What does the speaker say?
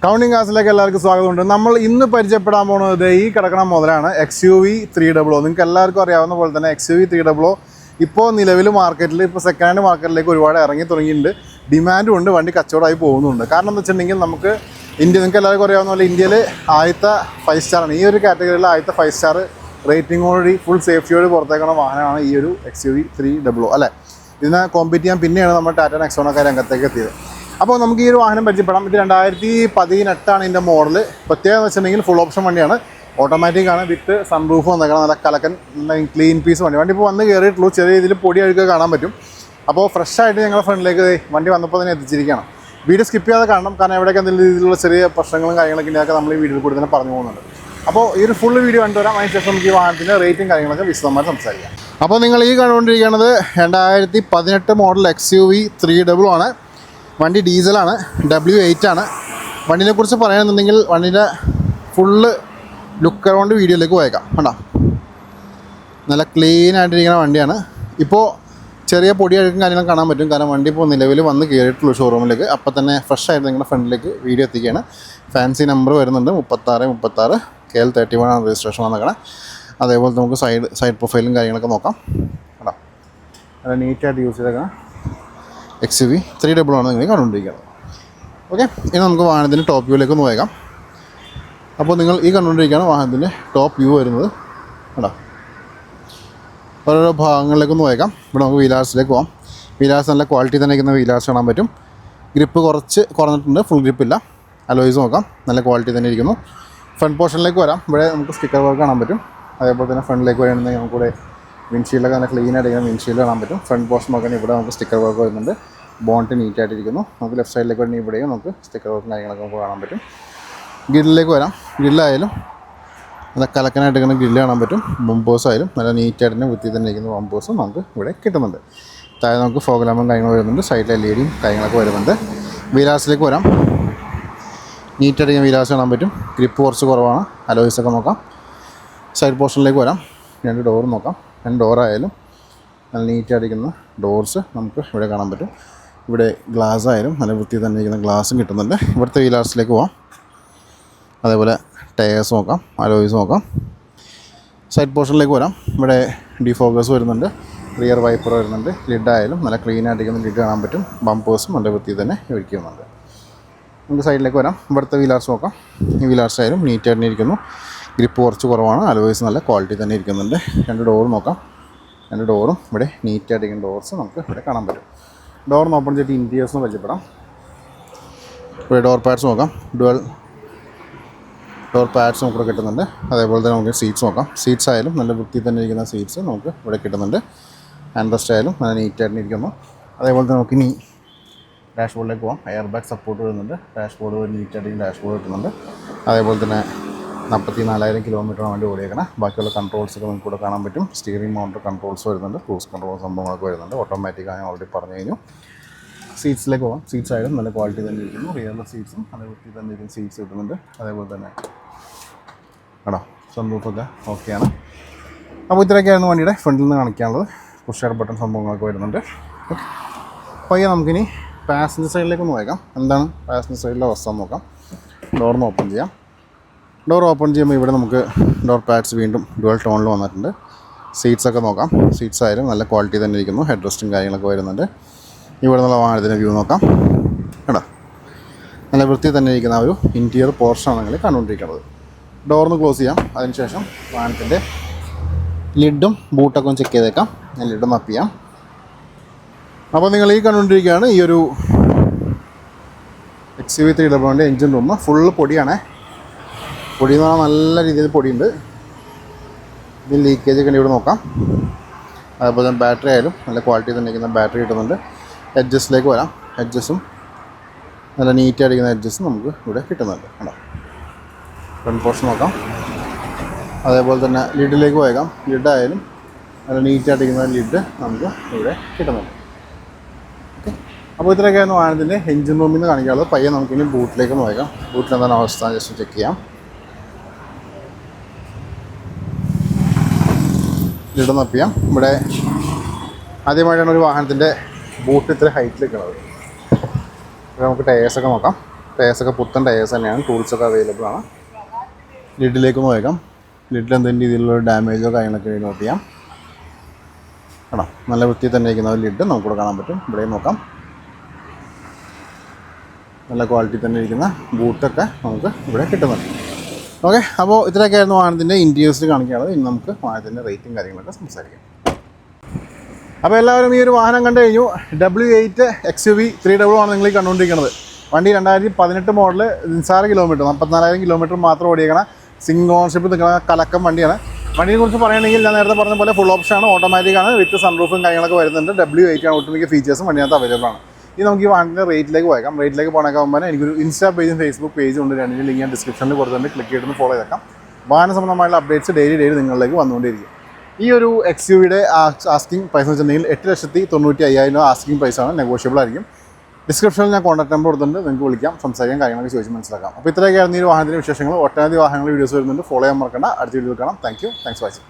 Counting കാസിലേക്ക് എല്ലാവർക്കും സ്വാഗതമുണ്ട്. നമ്മൾ ഇന്ന് പരിചയപ്പെടാൻ പോകുന്നത് ഈ കിടക്കണ മുതലാണ് XUV 300. നിങ്ങൾക്ക് എല്ലാവർക്കും അറിയാവുന്ന പോലെ തന്നെ XUV 300 ഇപ്പോൾ നിലവിൽ മാർക്കറ്റിൽ ഇപ്പോൾ സെക്കൻഡ് ഹാൻഡ് മാർക്കറ്റിലേക്ക് ഒരുപാട് ഇറങ്ങി തുടങ്ങിയിട്ടുണ്ട്. ഡിമാൻഡും ഉണ്ട്, വണ്ടി കച്ചവടമായി പോകുന്നുണ്ട്. കാരണം എന്താ വെച്ചിട്ടുണ്ടെങ്കിൽ നമുക്ക് നിങ്ങൾക്ക് എല്ലാവർക്കും അറിയാവുന്ന പോലെ ഇന്ത്യയിൽ ആദ്യത്തെ 5 സ്റ്റാറാണ്. ഈ ഒരു കാറ്റഗറിയിൽ ആദ്യത്തെ 5 സ്റ്റാർ റേറ്റിങ്ങോടുകൂടി ഫുൾ സേഫ്റ്റിയോട് പുറത്തേക്കുന്ന വാഹനമാണ് ഈ ഒരു XUV 300 അല്ലേ. ഇതിനെ കോമ്പീറ്റ് ചെയ്യാൻ പിന്നെയാണ് നമ്മൾ ടാറ്റ നെക്സോണൊക്കെ രംഗത്തേക്ക് എത്തിയത്. അപ്പോൾ നമുക്ക് ഈ ഒരു വാഹനം പരിചയപ്പെടാം. ഇത് 2018 ഇതിൻ്റെ മോഡൽ. പ്രത്യേകത എന്ന് വെച്ചിട്ടുണ്ടെങ്കിൽ ഫുൾ ഓപ്ഷൻ വണ്ടിയാണ്, ഓട്ടോമാറ്റിക്കാണ്, വിത്ത് സൺറൂഫ് വന്നേക്കണം, നല്ല കലക്കൻ ക്ലീൻ പീസ് വണ്ടി. വണ്ടി ഇപ്പോൾ വന്ന് കയറിയിട്ടുള്ളൂ, ചെറിയ രീതിയിൽ പൊടി അഴുക്ക് കാണാൻ പറ്റും. അപ്പോൾ ഫ്രഷായിട്ട് ഞങ്ങളുടെ ഫ്രണ്ടിലേക്ക് വണ്ടി വന്നപ്പോൾ തന്നെ എത്തിച്ചിരിക്കുകയാണ്. വീഡിയോ സ്കിപ്പ് ചെയ്യാതെ കാണണം, കാരണം എവിടെയൊക്കെ എന്തെങ്കിലും രീതിയിലുള്ള ചെറിയ പ്രശ്നങ്ങളും കാര്യങ്ങളൊക്കെ ഇതൊക്കെ നമ്മൾ ഈ വീഡിയോയിൽ കൂടി തന്നെ പറഞ്ഞു പോകുന്നുണ്ട്. അപ്പോൾ ഈ ഒരു ഫുൾ വീഡിയോ കണ്ടുവരാം. അതിനുശേഷം നമുക്ക് ഈ വാഹനത്തിൻ്റെ റേറ്റും കാര്യങ്ങളൊക്കെ വിശദമായിട്ട് സംസാരിക്കാം. അപ്പോൾ നിങ്ങൾ ഈ കണ്ടുകൊണ്ടിരിക്കുന്നത് 2018 മോഡൽ XUV 300 ആണ്. വണ്ടി ഡീസലാണ്, W8 ആണ്. വണ്ടിനെ കുറിച്ച് പറയുകയാണെന്നുണ്ടെങ്കിൽ വണ്ടിയുടെ ഫുള്ള് ലുക്ക് അറൗണ്ട് വീഡിയോയിലേക്ക് പോയേക്കാം. കണ്ടോ, നല്ല ക്ലീൻ ആയിട്ടിരിക്കുന്ന വണ്ടിയാണ്. ഇപ്പോൾ ചെറിയ പൊടി അഴുക്കും കാര്യങ്ങളും കാണാൻ പറ്റും, കാരണം വണ്ടി ഇപ്പോൾ നിലവിൽ വന്ന് കയറിയിട്ടുള്ളൂ ഷോറൂമിലേക്ക്. അപ്പോൾ തന്നെ ഫ്രഷ് ആയിട്ട് നിങ്ങളുടെ ഫ്രണ്ടിലേക്ക് വീഡിയോ എത്തിക്കുകയാണ്. ഫാൻസി നമ്പർ വരുന്നുണ്ട് 36 KL 31 ആണ് രജിസ്ട്രേഷൻ വന്നേക്കണം. അതേപോലെ നമുക്ക് സൈഡ് പ്രൊഫൈലും കാര്യങ്ങളൊക്കെ നോക്കാം. കേട്ടോ, നല്ല നീറ്റായിട്ട് യൂസ് ചെയ്തേക്കണം. XUV 300 ആണ് നിങ്ങൾ കണ്ടുകൊണ്ടിരിക്കുന്നത്. ഓക്കെ, ഇനി നമുക്ക് വാഹനത്തിൻ്റെ ടോപ്പ് വ്യൂയിലേക്ക് ഒന്ന് പോയേക്കാം. അപ്പോൾ നിങ്ങൾ ഈ കണ്ടുകൊണ്ടിരിക്കുകയാണ് വാഹനത്തിൻ്റെ ടോപ്പ് വ്യൂ വരുന്നത്. കേട്ടോ, ഓരോരോ ഭാഗങ്ങളിലേക്കൊന്ന് പോയേക്കാം. ഇവിടെ നമുക്ക് വീലാർസിലേക്ക് പോകാം. വീലാർസ് നല്ല ക്വാളിറ്റി തന്നെ ഇരിക്കുന്ന വീലാർസ് കാണാൻ പറ്റും. ഗ്രിപ്പ് കുറച്ച് കുറഞ്ഞിട്ടുണ്ട്, ഫുൾ ഗ്രിപ്പില്ല. അലോയ്സ് നോക്കാം, നല്ല ക്വാളിറ്റി തന്നെ ഇരിക്കുന്നു. ഫ്രണ്ട് പോർഷനിലേക്ക് വരാം. ഇവിടെ നമുക്ക് സ്റ്റിക്കർ വർക്ക് കാണാൻ പറ്റും. അതേപോലെ തന്നെ ഫ്രണ്ടിലേക്ക് വരികയാണെങ്കിൽ നമുക്കിവിടെ വിൻഷീൽഡൊക്കെ നല്ല ക്ലീൻ ആയിട്ടിരിക്കുന്ന വിൻഷീൽഡ് കാണാൻ പറ്റും. ഫ്രണ്ട് പോർഷൻ നോക്കാൻ ഇവിടെ നമുക്ക് സ്റ്റിക്കർ വർക്ക് വരുന്നുണ്ട്. ബോണ്ട് നീറ്റായിട്ടിരിക്കുന്നു. നമുക്ക് ലെഫ്റ്റ് സൈഡിലേക്ക് വേണമെങ്കിൽ ഇവിടെയും നമുക്ക് സ്റ്റിക്കർ വർക്കും കാര്യങ്ങളൊക്കെ നമുക്ക് കാണാൻ പറ്റും. ഗ്രില്ലിലേക്ക് വരാം. ഗ്രില്ലായാലും നല്ല കലക്കനായിട്ടിരിക്കുന്ന ഗ്രില്ല് കാണാൻ പറ്റും. ബമ്പേഴ്സ് ആയാലും നല്ല നീറ്റായിട്ട് തന്നെ വൃത്തി തന്നെ ഇരിക്കുന്ന ബമ്പേഴ്സും നമുക്ക് ഇവിടെ കിട്ടുന്നുണ്ട്. താഴെ നമുക്ക് ഫോഗ് ലാമ്പും കാര്യങ്ങൾ വരുന്നുണ്ട്. സൈഡിൽ LED കാര്യങ്ങളൊക്കെ വരുന്നുണ്ട്. വീലാസിലേക്ക് വരാം. നീറ്റായിട്ടിരിക്കുന്ന വീലാസ് കാണാൻ പറ്റും. ഗ്രിപ്പ് കുറച്ച് കുറവാണ്. അലോയ്സൊക്കെ നോക്കാം. സൈഡ് പോർഷനിലേക്ക് വരാം. 2 ഡോർ നോക്കാം. 2 ഡോറായാലും നല്ല നീറ്റായിട്ടിരിക്കുന്ന ഡോർസ് നമുക്ക് ഇവിടെ കാണാൻ പറ്റും. ഇവിടെ ഗ്ലാസ് ആയാലും നല്ല വൃത്തി തന്നെ ഇരിക്കുന്ന ഗ്ലാസും കിട്ടുന്നുണ്ട്. ഇവിടുത്തെ വീലാർസിലേക്ക് പോകാം. അതേപോലെ ടയേഴ്സ് നോക്കാം, അലോയ്സ് നോക്കാം. സൈഡ് പോർഷനിലേക്ക് വരാം. ഇവിടെ ഡിഫോക്കസ് വരുന്നുണ്ട്, റിയർ വൈപ്പർ വരുന്നുണ്ട്. ലിഡായാലും നല്ല ക്ലീൻ ആയിട്ടിരിക്കുന്ന ലിഡ് കാണാൻ പറ്റും. ബമ്പേഴ്സും നല്ല വൃത്തി തന്നെ ഒഴിക്കുന്നുണ്ട്. നമുക്ക് സൈഡിലേക്ക് വരാം. ഇവിടുത്തെ വീലാർസ് നോക്കാം. ഈ വീലാർസ് ആയാലും നീറ്റായിട്ട് ഇരിക്കുന്നു. ഗ്രിപ്പ് കുറച്ച് കുറവാണ്. അലോയ്സ് നല്ല ക്വാളിറ്റി തന്നെ ഇരിക്കുന്നുണ്ട്. 2 ഡോർ നോക്കാം. 2 ഡോറും ഇവിടെ നീറ്റായിട്ടിരിക്കുന്ന ഡോർസ് നമുക്ക് ഇവിടെ കാണാൻ പറ്റും. ഡോറിന് ഓപ്പൺ ചെയ്തിട്ട് ഇൻറ്റീരിയേഴ്സ് പരിചയപ്പെടാം. ഇവിടെ ഡോർ പാഡ്സ് നോക്കാം. ഡുവൽ ഡോർ പാഡ്സ് നമുക്ക് കിട്ടുന്നുണ്ട്. അതേപോലെ തന്നെ നമുക്ക് സീറ്റ്സ് നോക്കാം. സീറ്റ്സ് ആയാലും നല്ല വൃത്തി തന്നെ ഇരിക്കുന്ന സീറ്റ്സ് നമുക്ക് ഇവിടെ കിട്ടുന്നുണ്ട്. ഹാൻഡ് റെസ്റ്റ് ആയാലും നല്ല നീറ്റായിട്ട് ഇരിക്കുന്നു. അതേപോലെ തന്നെ നമുക്ക് ഇനി ഡാഷ്ബോർഡിലേക്ക് പോകാം. എയർ ബാഗ് സപ്പോർട്ട് വരുന്നുണ്ട്. ഡാഷ്ബോർഡ് നീറ്റായിട്ട് ഡാഷ്ബോർഡ് കിട്ടുന്നുണ്ട്. അതേപോലെ തന്നെ 44,000 കിലോമീറ്ററാണ് വണ്ടി ഓടിയേക്കണം. ബാക്കിയുള്ള കൺട്രോൾസൊക്കെ നമുക്ക് ഇവിടെ കാണാൻ പറ്റും. സ്റ്റിയറിംഗ് മൗണ്ടർ കൺട്രോൾസ് വരുന്നുണ്ട്. ക്രൂസ് കൺട്രോൾ സംഭവങ്ങളൊക്കെ വരുന്നുണ്ട്. ഓട്ടോമാറ്റിക്കായി ഓൾറെഡി പറഞ്ഞു കഴിഞ്ഞു. സീറ്റ്സിലേക്ക് പോകാം. സീറ്റ്സ് ആയാലും നല്ല ക്വാളിറ്റി തന്നെ ഇരിക്കുന്നു. റിയറിലെ സീറ്റ്സും നല്ല വൃത്തി തന്നെ ഇരിക്കുന്ന സീറ്റ്സ് കിട്ടുന്നുണ്ട്. അതേപോലെ തന്നെ കേട്ടോ, സൺറൂഫൊക്കെ ഓക്കെയാണ്. അപ്പോൾ ഇത്രയൊക്കെയായിരുന്നു വണ്ടിയുടെ ഫ്രണ്ടിൽ നിന്ന് കാണിക്കാനുള്ളത്. പുഷ് ബട്ടൺ സംഭവങ്ങളൊക്കെ വരുന്നുണ്ട്. ഓക്കെ, അപ്പോൾ നമുക്കിനി പാസഞ്ചർ സൈഡിലേക്ക് ഒന്ന് നോക്കാം. എന്താണ് പാസഞ്ചർ സൈഡിലെ അവസ്ഥ നോക്കാം. ഡോറിന് ഓപ്പൺ ചെയ്യാം. ഡോർ ഓപ്പൺ ചെയ്യുമ്പോൾ ഇവിടെ നമുക്ക് ഡോർ പാഡ്സ് വീണ്ടും ഡുവൽ ടോണിൽ വന്നിട്ടുണ്ട്. സീറ്റ്സൊക്കെ നോക്കാം. സീറ്റ്സ് ആയാലും നല്ല ക്വാളിറ്റി തന്നെ ഇരിക്കുന്നു. ഹെഡ് റെസ്റ്റും കാര്യങ്ങളൊക്കെ വരുന്നുണ്ട്. ഇവിടെ നിന്നുള്ള വാഹനത്തിൻ്റെ വ്യൂ നോക്കാം. കേട്ടോ, നല്ല വൃത്തി തന്നെ ഇരിക്കുന്ന ഒരു ഇൻറ്റീരിയർ പോർഷനാണ് നിങ്ങൾ കണ്ടുകൊണ്ടിരിക്കുന്നത്. ഡോറിന് ക്ലോസ് ചെയ്യാം. അതിനുശേഷം വാഹനത്തിൻ്റെ ലിഡും ബൂട്ടൊക്കെ ഒന്ന് ചെക്ക് ചെയ്തേക്കാം. ഞാൻ ലിഡും അപ്പ് ചെയ്യാം. അപ്പോൾ നിങ്ങൾ ഈ കണ്ടുകൊണ്ടിരിക്കുകയാണ് ഈ ഒരു XUV 300 എൻജിൻ റൂം. ഫുള്ള് പൊടിയാണ്. പൊടി എന്ന് പറഞ്ഞാൽ നല്ല രീതിയിൽ പൊടിയുണ്ട്. ഇതിൽ ലീക്കേജ് ഒക്കെ ഇവിടെ നോക്കാം. അതേപോലെ തന്നെ ബാറ്ററി ആയാലും നല്ല ക്വാളിറ്റി തന്നെ ഇരിക്കുന്ന ബാറ്ററി കിട്ടുന്നുണ്ട്. എഡ്ജസിലേക്ക് വരാം. എഡ്ജസും നല്ല നീറ്റായിട്ടിരിക്കുന്ന എഡ്ജസും നമുക്ക് ഇവിടെ കിട്ടുന്നുണ്ട്. കേട്ടോ, ഫ്രണ്ട് പോർഷൻ നോക്കാം. അതേപോലെ തന്നെ ലിഡിലേക്ക് പോയേക്കാം. ലിഡായാലും നല്ല നീറ്റായിട്ടിരിക്കുന്ന ലിഡ് നമുക്ക് ഇവിടെ കിട്ടുന്നുണ്ട്. ഓക്കെ, അപ്പോൾ ഇത്രയൊക്കെയായിരുന്നു വാഹനത്തിൻ്റെ എൻജിൻ റൂമിൽ നിന്ന് കാണിക്കാനുള്ളത്. പയ്യെ നമുക്കിനി ബൂട്ടിലേക്ക് നോക്കാം. ബൂട്ടിൽ എന്താണ് അവസ്ഥ ജസ്റ്റ് ചെക്ക് ചെയ്യാം. ലിഡൊന്ന് അപ്പ് ചെയ്യാം. ഇവിടെ ആദ്യമായിട്ടാണ് ഒരു വാഹനത്തിൻ്റെ ബൂട്ട് ഇത്ര ഹൈറ്റിൽ നിൽക്കുന്നത്. നമുക്ക് ടയേഴ്സൊക്കെ നോക്കാം. ടയേഴ്സൊക്കെ പുത്തൻ ടയേഴ്സ് തന്നെയാണ്. ടൂൾസൊക്കെ അവൈലബിൾ ആണ്. ലിഡിലേക്ക് നോക്കാം. ലിഡിൽ എന്തെങ്കിലും രീതിയിലുള്ള ഡാമേജോ കാര്യങ്ങളൊക്കെ നോട്ട് ചെയ്യാം. കേട്ടോ, നല്ല വൃത്തിയിൽ തന്നെ ഇരിക്കുന്ന ഒരു ലിഡ് നമുക്കിവിടെ കാണാൻ പറ്റും. ഇവിടെ നോക്കാം, നല്ല ക്വാളിറ്റി തന്നെ ഇരിക്കുന്ന ബൂട്ടൊക്കെ നമുക്ക് ഇവിടെ കിട്ടുന്നുണ്ട്. ഓക്കെ, അപ്പോൾ ഇത്രയൊക്കെയായിരുന്നു വാഹനത്തിൻ്റെ ഇൻറ്റീരിയേഴ്സിൽ കാണിക്കുകയാണത്. ഇനി നമുക്ക് വാഹനത്തിൻ്റെ റേറ്റും കാര്യങ്ങളൊക്കെ സംസാരിക്കാം. അപ്പോൾ എല്ലാവരും ഈ ഒരു വാഹനം കണ്ടു കഴിഞ്ഞു. W8 XUV 300 ആണ് നിങ്ങൾ കണ്ടുകൊണ്ടിരിക്കുന്നത്. വണ്ടി 2018 മോഡൽ, നിസ്സാര കിലോമീറ്റർ, 44,000 കിലോമീറ്റർ മാത്രം ഓടിയേക്കണ സിംഗിൾ ഓണർഷിപ്പ് നിൽക്കുന്ന കലക്കം വണ്ടിയാണ്. വണ്ടിയെക്കുറിച്ച് പറയുകയാണെങ്കിൽ ഞാൻ നേരത്തെ പറഞ്ഞ പോലെ ഫുൾ ഓപ്ഷനാണ്, ഓട്ടോമാറ്റിക്കാണ്, വിത്ത് സൺറൂഫും കാര്യങ്ങളൊക്കെ വരുന്നുണ്ട്. W8 ആണ്, ഒട്ടുമിക്ക ഫീച്ചേഴ്സും വണ്ടിനകത്ത് അവൈലബിൾ ആണ്. ഇനി നമുക്ക് ഈ വാഹനത്തിൻ്റെ റേറ്റിലേക്ക് പോയേക്കാം. റേറ്റിലേക്ക് പോകണേക്കാൻ മുമ്പ് എനിക്കൊരു ഇൻസ്റ്റാ പേജും ഫേസ്ബുക്ക് പേജും ഉണ്ട്. രണ്ടിൻ്റെ ലിങ്ക് ഞാൻ ഡിസ്ക്രിപ്ഷനിൽ കൊടുത്തിട്ടുണ്ട്. ക്ലിക്ക് ചെയ്തിട്ട് ഫോളോ ചെയ്തേക്കാം. വാഹന സംബന്ധമായുള്ള അപ്ഡേറ്റ്സ് ഡെയിലി നിങ്ങളിലേക്ക് വന്നുകൊണ്ടിരിക്കും. ഈ ഒരു XUVയുടെ ആസ്കിംഗ് പ്രൈസ് എന്ന് വെച്ചിട്ടുണ്ടെങ്കിൽ 8,95,000 രൂപ ആസ്കിംഗ് പ്രൈസാണ്. നെഗോഷ്യബിൾ ആയിരിക്കും. ഡിസ്ക്രിപ്ഷനിൽ ഞാൻ കോൺടാക്ട് നമ്പർ കൊടുത്തിട്ടുണ്ട്. നിങ്ങൾക്ക് വിളിക്കാം, സംസാരിക്കാം, കാര്യങ്ങളൊക്കെ ചോദിച്ച് മനസ്സിലാക്കാം. അപ്പോൾ ഇത്രയൊക്കെയായിരുന്നു ഈ ഒരു വാഹനത്തിൻ്റെ വിശേഷങ്ങൾ. ഒട്ടനവധി വാഹനങ്ങളുടെ വീഡിയോസ് വരുന്നുണ്ട്. ഫോളോ ചെയ്യാൻ മറക്കണ്ട. അടുത്ത വീഡിയോ കാണാം. Thanks for watching.